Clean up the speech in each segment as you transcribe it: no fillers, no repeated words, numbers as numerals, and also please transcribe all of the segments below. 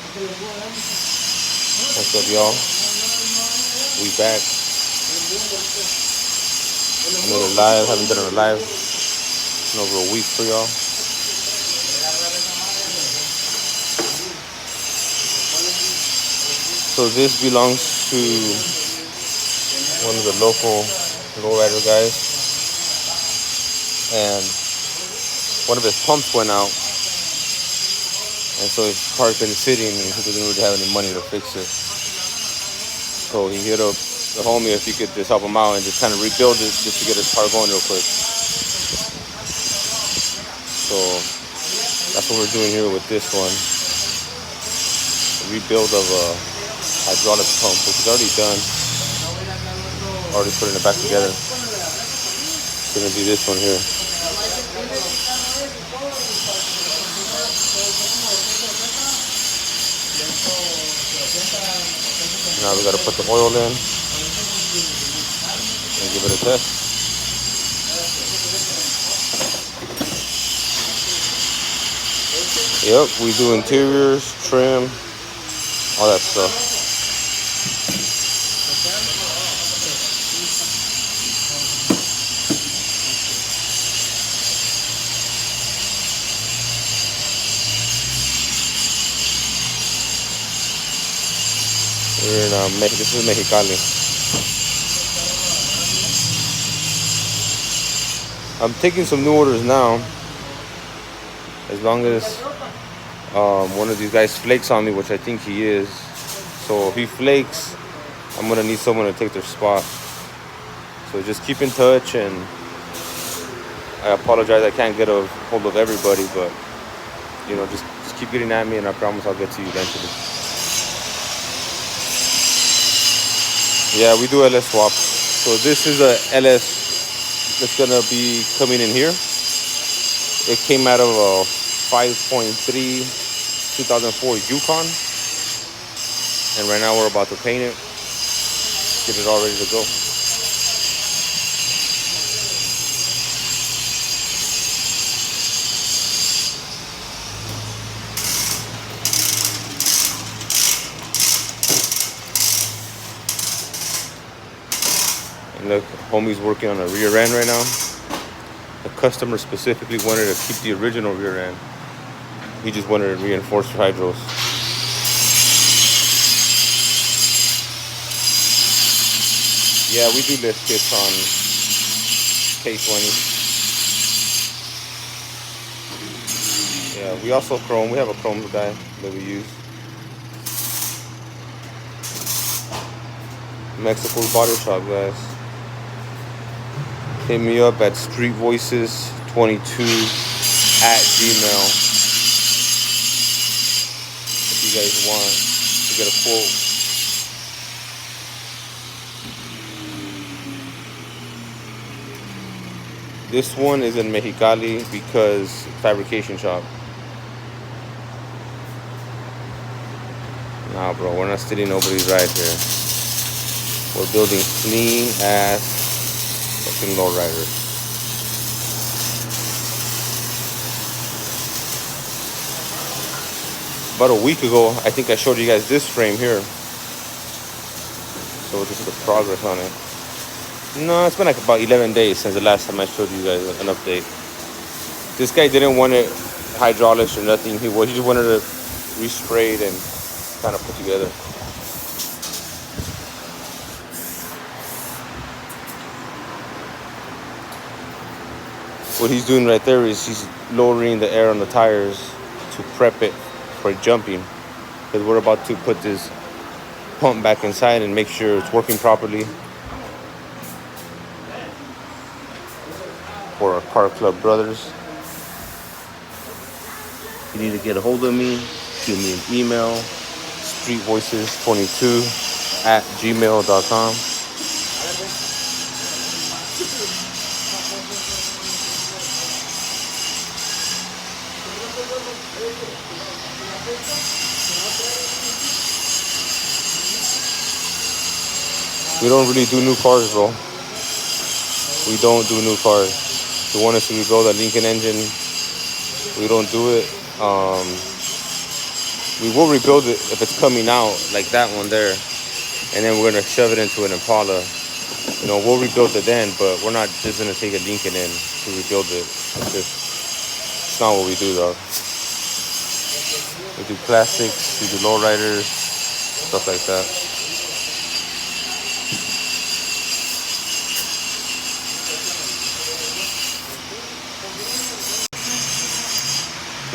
What's up, y'all? We back. Another live. Haven't done a live in over a week for y'all. So this belongs to one of the local lowrider guys, and one of his pumps went out, and so his car's been sitting, and he doesn't really have any money to fix it. So he hit up the homie if he could just help him out and just kind of rebuild it just to get his car going real quick. So that's what we're doing here with this one. A rebuild of a hydraulic pump, which is already done. Already putting it back together. It's gonna be this one here. Now we gotta put the oil in and give it a test. Yep, we do interiors, trim, all that stuff. We're in this is Mexicali. I'm taking some new orders now. As long as one of these guys flakes on me, which I think he is. So if he flakes, I'm gonna need someone to take their spot. So just keep in touch, and I apologize I can't get a hold of everybody, but you know, just keep getting at me, and I promise I'll get to you eventually. Yeah, we do LS swaps. So this is a LS that's gonna be coming in here. It came out of a 5.3 2004 Yukon, and right now we're about to paint it, get it all ready to go. And look, homie's working on a rear end right now. The customer specifically wanted to keep the original rear end. He just wanted to reinforce hydros. Yeah, we do lift kits on K20. Yeah, we also chrome. We have a chrome guy that we use. Mexico's Bodyshop, guys. Hit me up at streetvoices22@gmail if you guys want to get a quote. This one is in Mexicali because fabrication shop. Nah, bro, we're not stealing nobody's ride here. We're building clean ass fucking lowriders. About a week ago, I think I showed you guys this frame here. So this is the progress on it. No, it's been like about 11 days since the last time I showed you guys an update. This guy didn't want it hydraulics or nothing. He just wanted it resprayed and kind of put together. What he's doing right there is he's lowering the air on the tires to prep it for jumping, because we're about to put this pump back inside and make sure it's working properly for our car club brothers. You need to get a hold of me, shoot me an email, streetvoices22@gmail.com. We don't really do new cars, bro. We don't do new cars. If you want us to rebuild a Lincoln engine, we don't do it. We will rebuild it if it's coming out like that one there, and then we're gonna shove it into an Impala. You know, we'll rebuild it then, but we're not just gonna take a Lincoln in to rebuild it. It's not what we do, though. We do classics, we do lowriders, stuff like that.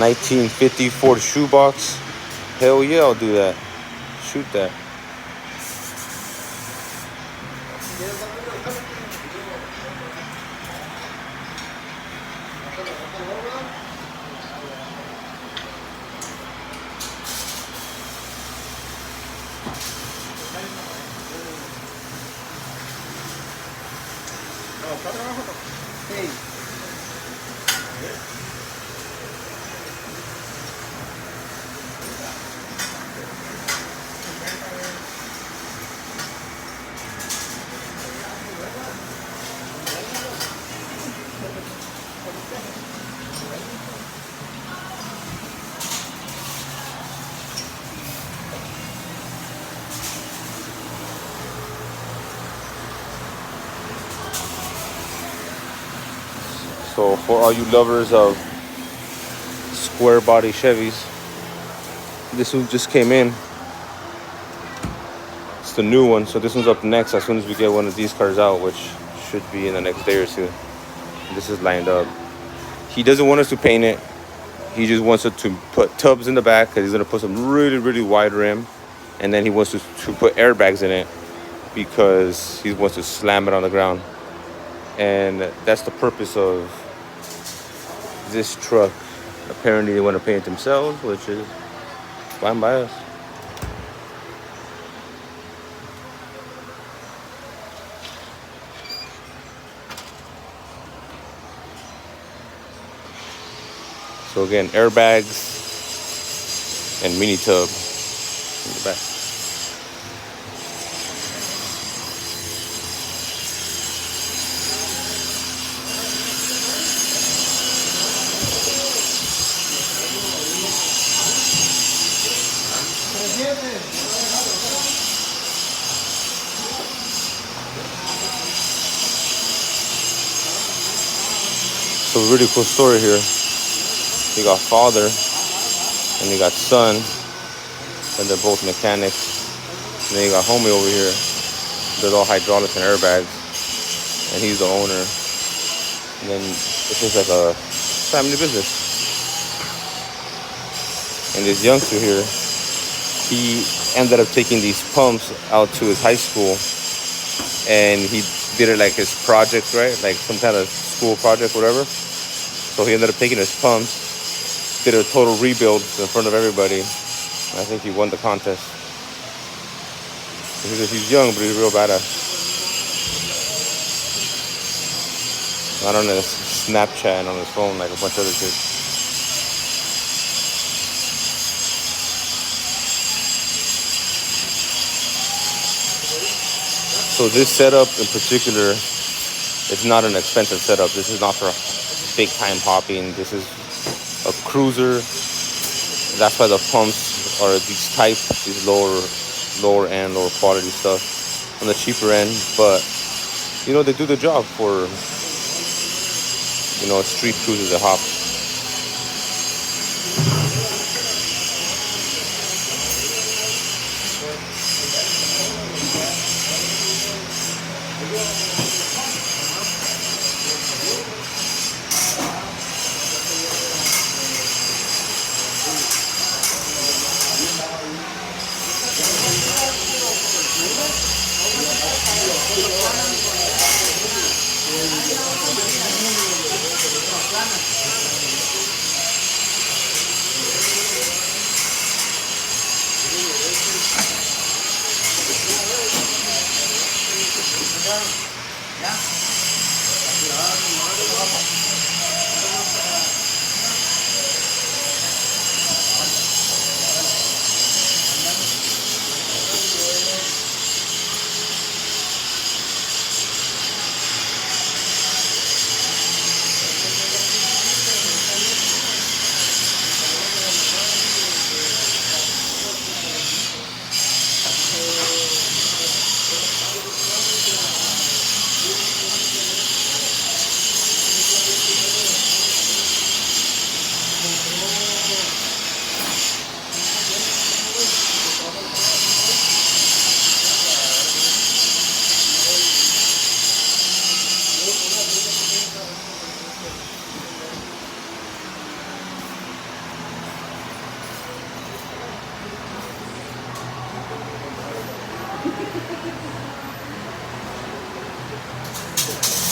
$19.50 Ford shoebox. Hell yeah, I'll do that. Shoot that. So for all you lovers of square body Chevys, this one just came in. It's the new one, so this one's up next as soon as we get one of these cars out, which should be in the next day or two. This is lined up. He doesn't want us to paint it. He just wants us to put tubs in the back because he's gonna put some really wide rim, and then he wants us to put airbags in it because he wants to slam it on the ground. And that's the purpose of this truck. Apparently they want to paint it themselves, which is fine by us. So again, airbags and mini tub in the back. So a really cool story here. You got father and you got son, and they're both mechanics. And then you got homie over here. Does all hydraulics and airbags, and he's the owner. And then it's just like a family business. And this youngster here, he ended up taking these pumps out to his high school, and he did it like his project, right? Like some kind of school project, whatever. So he ended up taking his pumps, did a total rebuild in front of everybody. I think he won the contest. He's young, but he's real badass. Not on his Snapchat and on his phone like a bunch of other kids. So this setup in particular is not an expensive setup. This is not for big time hopping. This is a cruiser. That's why the pumps are these type, these lower end, lower quality stuff on the cheaper end. But you know, they do the job for, you know, street cruisers that hop.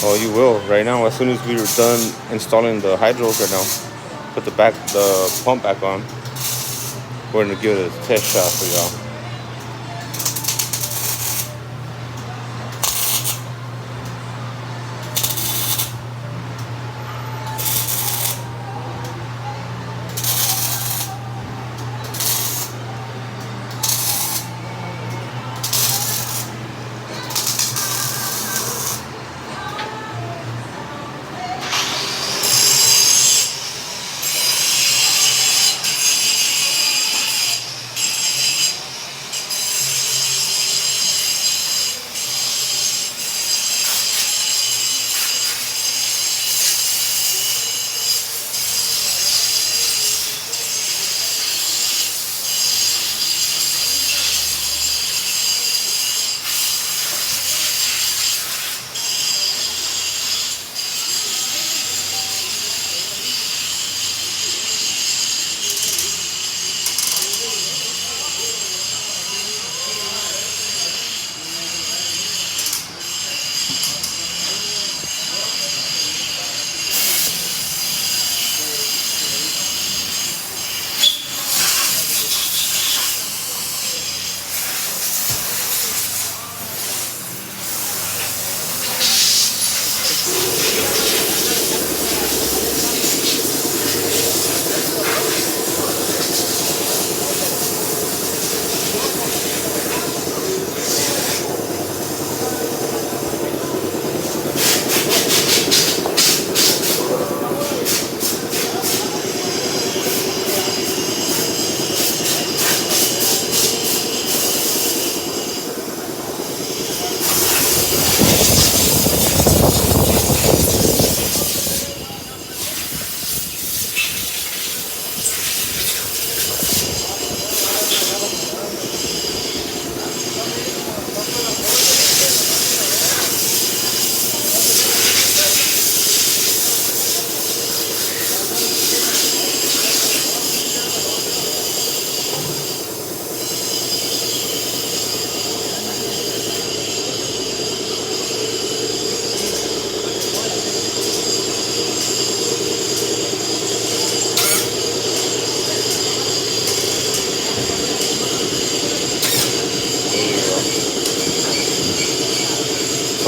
Oh, you will right now. As soon as we are done installing the hydros right now, put the pump back on. We're gonna give it a test shot for y'all.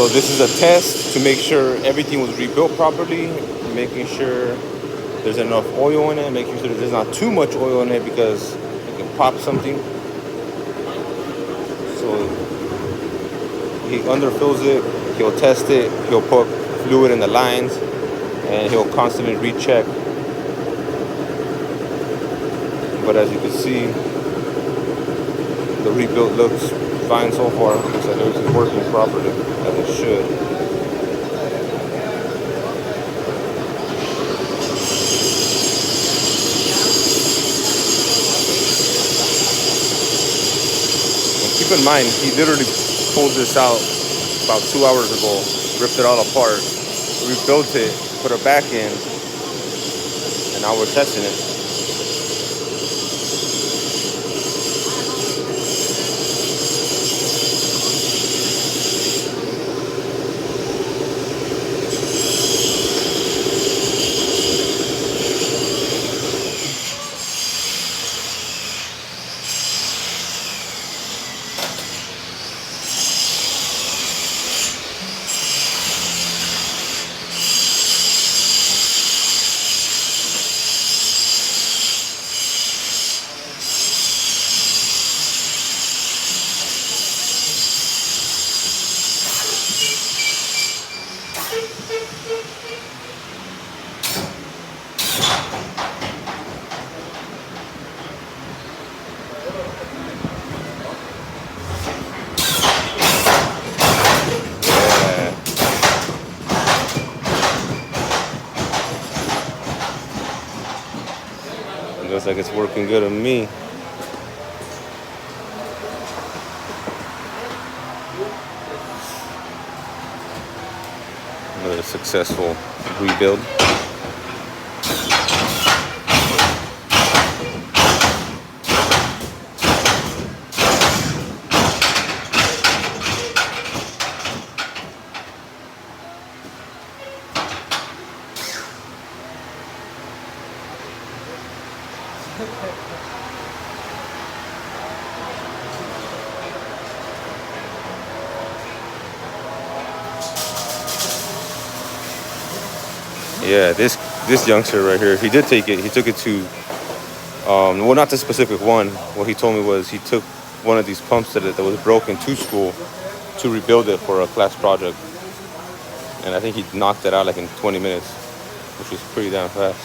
So this is a test to make sure everything was rebuilt properly, making sure there's enough oil in it, making sure there's not too much oil in it because it can pop something. So he underfills it, he'll test it, he'll put fluid in the lines, and he'll constantly recheck. But as you can see, the rebuild looks fine so far. Looks like everything's working properly as it should. And keep in mind, he literally pulled this out about 2 hours ago, ripped it all apart, rebuilt it, put it back in, and now we're testing it. Looks like it's working good on me. Another successful rebuild. Yeah, this youngster right here, he did take it. He took it to well, not the specific one. What he told me was he took one of these pumps that was broken to school to rebuild it for a class project, and I think he knocked it out like in 20 minutes, which is pretty damn fast.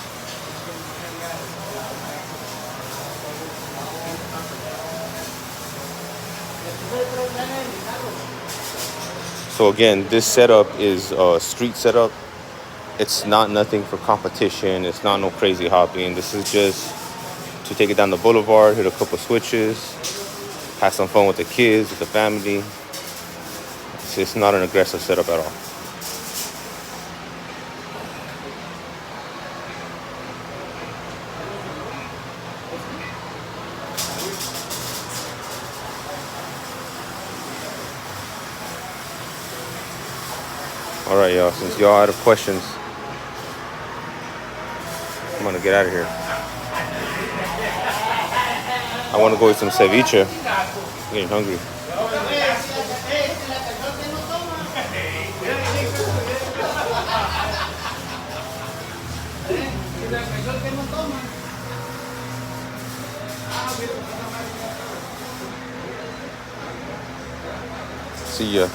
So again, this setup is a street setup. It's not nothing for competition. It's not no crazy hopping. This is just to take it down the boulevard, hit a couple switches, have some fun with the kids, with the family. It's not an aggressive setup at all. All right, y'all. Since y'all out of questions, I'm gonna get out of here. I want to go eat some ceviche. I'm getting hungry. See ya.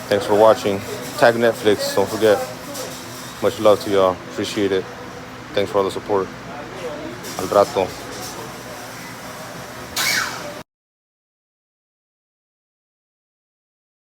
Thanks for watching. Tag Netflix. Don't forget. Much love to y'all. Appreciate it. Thanks for all the support. Al rato.